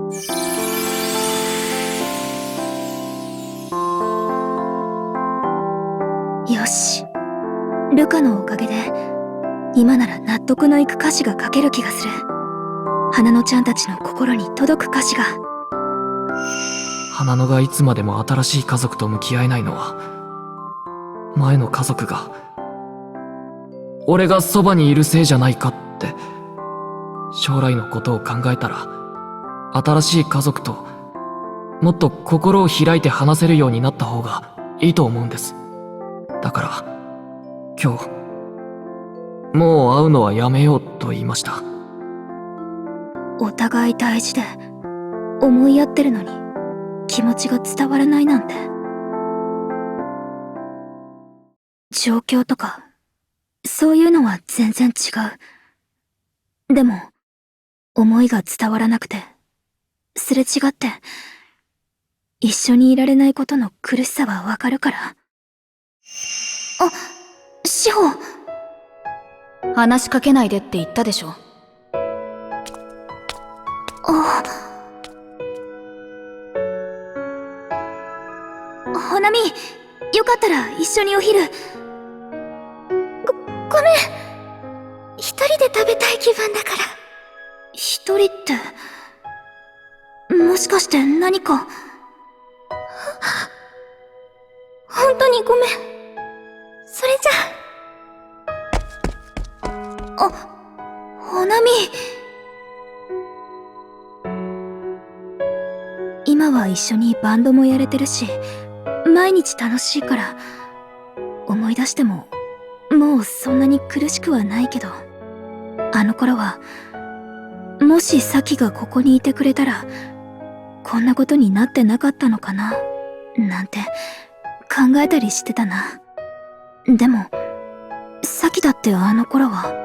よし、ルカのおかげで今なら納得のいく歌詞が書ける気がする。花野ちゃんたちの心に届く歌詞が。花野がいつまでも新しい家族と向き合えないのは、前の家族が俺がそばにいるせいじゃないかって。将来のことを考えたら、新しい家族ともっと心を開いて話せるようになった方がいいと思うんです。だから今日もう会うのはやめようと言いました。お互い大事で思い合ってるのに気持ちが伝わらないなんて。状況とかそういうのは全然違う。でも思いが伝わらなくて、すれ違って一緒にいられないことの苦しさはわかるから。あ、志保。話しかけないでって言ったでしょ。あ、花見、よかったら一緒にお昼。ごめん、一人で食べたい気分だから。一人って、もしかして何か。本当にごめん。それじゃあ。花見。今は一緒にバンドもやれてるし、毎日楽しいから、思い出してももうそんなに苦しくはないけど、あの頃はもしサキがここにいてくれたらこんなことになってなかったのかななんて考えたりしてたな。でもサキだってあの頃は。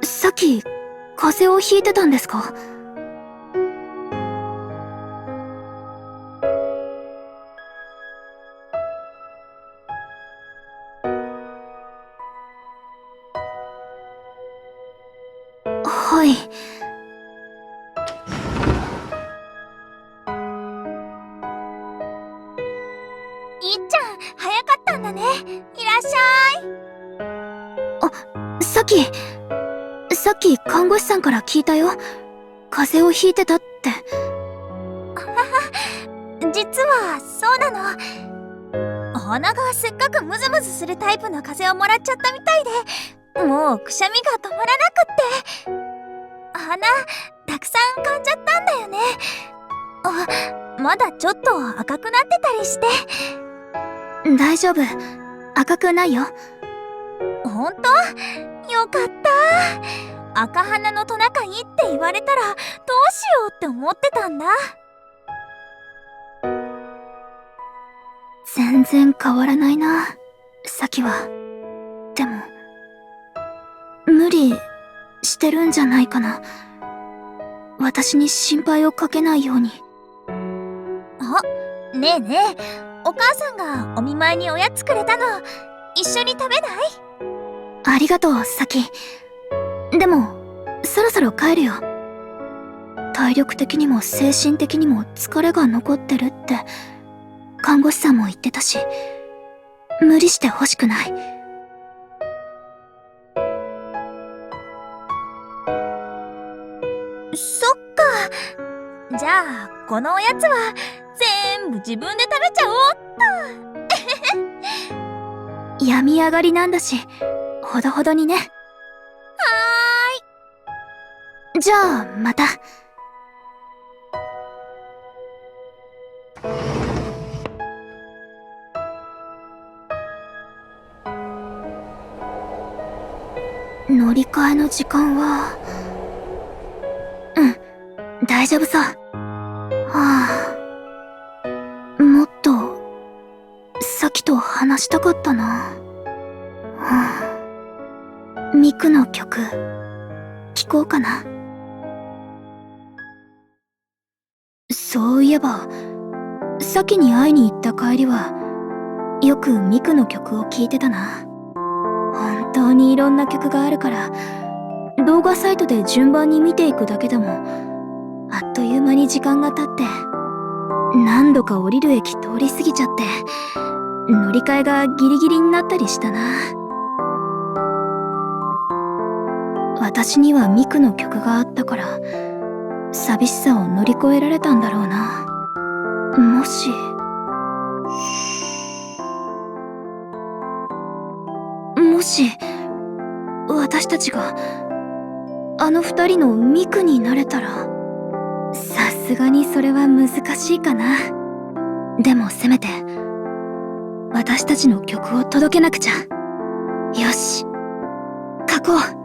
サキ風邪をひいてたんですか？はい。いっちゃん、早かったんだね。いらっしゃい。さっき看護師さんから聞いたよ。風邪をひいてたって。実はそうなの。鼻がせっかくムズムズするタイプの風邪をもらっちゃったみたいで、もうくしゃみが止まらなくって鼻たくさん噛んじゃったんだよね。まだちょっと赤くなってたりして。大丈夫、赤くないよ。ほんと？よかった。赤鼻のトナカイって言われたらどうしようって思ってたんだ。全然変わらないな、サキは。でも無理してるんじゃないかな。私に心配をかけないように。あ、ねえねえ、お母さんがお見舞いにおやつくれたの、一緒に食べない？ありがとう、サキ。でもそろそろ帰るよ。体力的にも精神的にも疲れが残ってるって看護師さんも言ってたし、無理してほしくない。そっか。じゃあこのおやつは全部自分で食べちゃおうっと。病み上がりなんだし、ほどほどにね。はーい。じゃあまた。乗り換えの時間は大丈夫そう。はあ、もっとサキと話したかったな。はあ、ミクの曲聴こうかな。そういえばサキに会いに行った帰りはよくミクの曲を聴いてたな。本当にいろんな曲があるから動画サイトで順番に見ていくだけでもあっという間に時間が経って、何度か降りる駅通り過ぎちゃって乗り換えがギリギリになったりしたな。私にはミクの曲があったから寂しさを乗り越えられたんだろうな。もし私たちがあの二人のミクになれたら、さすがにそれは難しいかな。でもせめて私たちの曲を届けなくちゃ。よし、書こう。